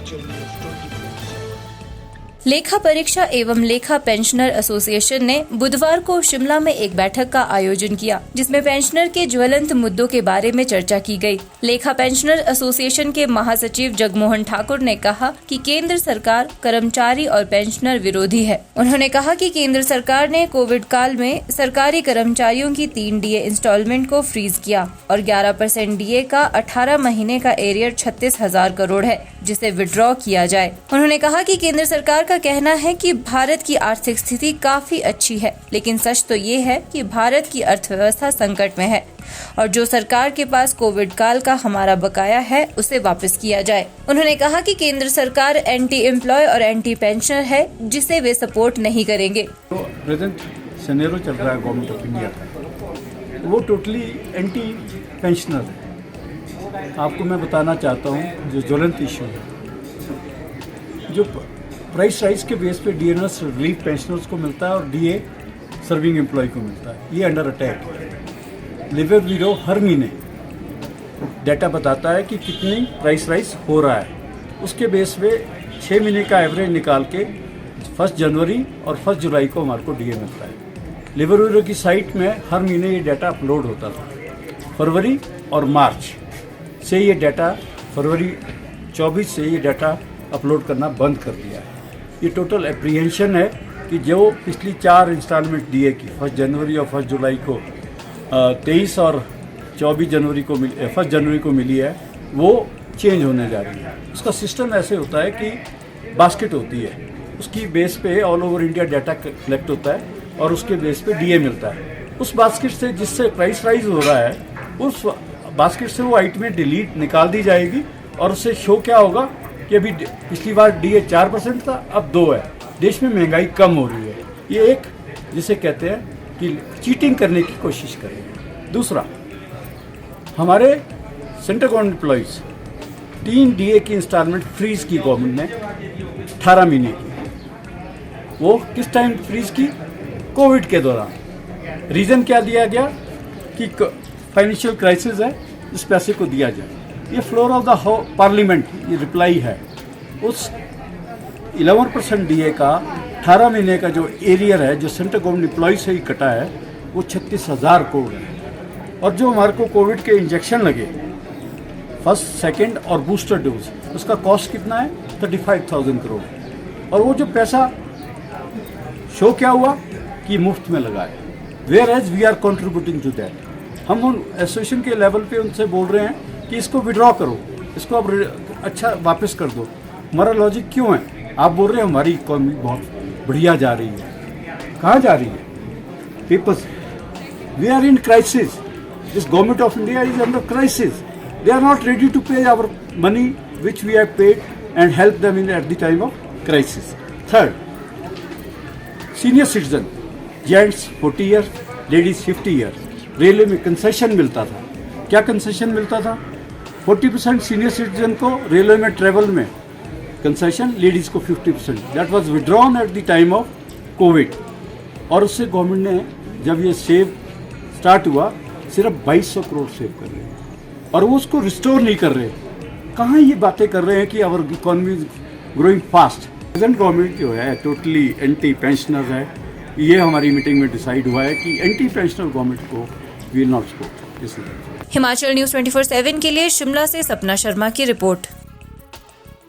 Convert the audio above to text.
Financial News 24/7. लेखा परीक्षा एवं लेखा पेंशनर एसोसिएशन ने बुधवार को शिमला में एक बैठक का आयोजन किया, जिसमें पेंशनर के ज्वलंत मुद्दों के बारे में चर्चा की गई। लेखा पेंशनर एसोसिएशन के महासचिव जगमोहन ठाकुर ने कहा कि केंद्र सरकार कर्मचारी और पेंशनर विरोधी है। उन्होंने कहा कि केंद्र सरकार ने कोविड काल में सरकारी कर्मचारियों की 3 डीए इंस्टॉलमेंट को फ्रीज किया और 11% डीए का 18 महीने का एरियर 36,000 करोड़ है, जिसे विड्रॉ किया जाए। उन्होंने कहा कि केंद्र सरकार का कहना है कि भारत की आर्थिक स्थिति काफी अच्छी है, लेकिन सच तो ये है कि भारत की अर्थव्यवस्था संकट में है और जो सरकार के पास कोविड काल का हमारा बकाया है उसे वापस किया जाए। उन्होंने कहा कि केंद्र सरकार एंटी एम्प्लॉय और एंटी पेंशनर है, जिसे वे सपोर्ट नहीं करेंगे। तो प्रेजेंट सिनेरियो चल रहा है गवर्नमेंट ऑफ इंडिया का, वो टोटली एंटी पेंशनर है। आपको मैं बताना चाहता हूँ जो ज्वलंत इशू है, जो प्राइस राइज के बेस पे डीएनएस रिलीफ पेंशनर्स को मिलता है और डीए सर्विंग एम्प्लॉय को मिलता है, ये अंडर अटैक है। लेबर ब्यूरो हर महीने डाटा बताता है कि कितनी प्राइस राइज हो रहा है, उसके बेस पे 6 महीने का एवरेज निकाल के 1 जनवरी और 1 जुलाई को हमारे को डीए मिलता है। लेबर ब्यूरो की साइट में हर महीने ये डाटा अपलोड होता था। फरवरी और मार्च से ये डाटा, फरवरी 24 से ये डाटा अपलोड करना बंद कर दिया है। ये टोटल एप्रीहेंशन है कि जो पिछली 4 इंस्टॉलमेंट डीए की 1 जनवरी और 1 जुलाई को 23 और 24 जनवरी को 1 जनवरी को मिली है, वो चेंज होने जा रही है। उसका सिस्टम ऐसे होता है कि बास्केट होती है, उसकी बेस पे all over India data collect होता है और उसके बेस पे डीए मिलता है। उस बास्केट से जिससे प्राइस राइज हो रहा है, उस बास्केट से वो आइटमें डिलीट निकाल दी जाएगी और उससे शो क्या होगा कि अभी पिछली बार डीए 4% था, अब 2 है। देश में महंगाई कम हो रही है। ये एक जिसे कहते हैं कि चीटिंग करने की कोशिश करेंगे। दूसरा, हमारे सेंट्रल गवर्नमेंट एम्प्लॉइज 3 डीए की इंस्टॉलमेंट फ्रीज की गवर्नमेंट ने 18 महीने की। वो किस टाइम फ्रीज की? कोविड के दौरान। रीज़न क्या दिया गया कि फाइनेंशियल क्राइसिस है, इस पैसे को दिया जाए। ये फ्लोर ऑफ द पार्लियामेंट ये रिप्लाई है। उस 11% डीए का 18 महीने का जो एरियर है, जो सेंट्रल गवर्नमेंट एम्प्लॉय से ही कटा है, वो 36,000 करोड़ है। और जो हमारे को कोविड के इंजेक्शन लगे, फर्स्ट, सेकंड और बूस्टर डोज, उसका कॉस्ट कितना है? 35,000 करोड़। और वो जो पैसा शो क्या हुआ कि मुफ्त में लगाए, whereas we are contributing to that. हम उन एसोसिएशन के लेवल पे उनसे बोल रहे हैं कि इसको विड्रॉ करो, इसको अब अच्छा वापस कर दो। हमारा लॉजिक क्यों है? आप बोल रहे हैं हमारी इकोनॉमी बहुत बढ़िया जा रही है। कहाँ जा रही है? Peoples, we are in crisis. This government of India is under crisis. They are not ready to pay our money which we have paid and help them in at the time of crisis. Third, senior citizen, gents 40 years, ladies 50 years. Railway में concession मिलता था। क्या concession मिलता था? 40% senior citizen को railway में travel में concession, ladies को 50%। That was withdrawn eight the time of Covid. और उससे गवर्नमेंट ने जब ये सेव स्टार्ट हुआ, सिर्फ 2200 करोड़ सेव कर रहे हैं और वो उसको रिस्टोर नहीं कर रहे। कहाँ ये बातें कर रहे हैं कि our economy is growing fast. Present government जो है टोटली एंटी पेंशनर है। ये हमारी मीटिंग में डिसाइड हुआ है कि एंटी पेंशनर गवर्नमेंट को will not support. Himachal news 24/7 के लिए शिमला से सपना शर्मा की रिपोर्ट।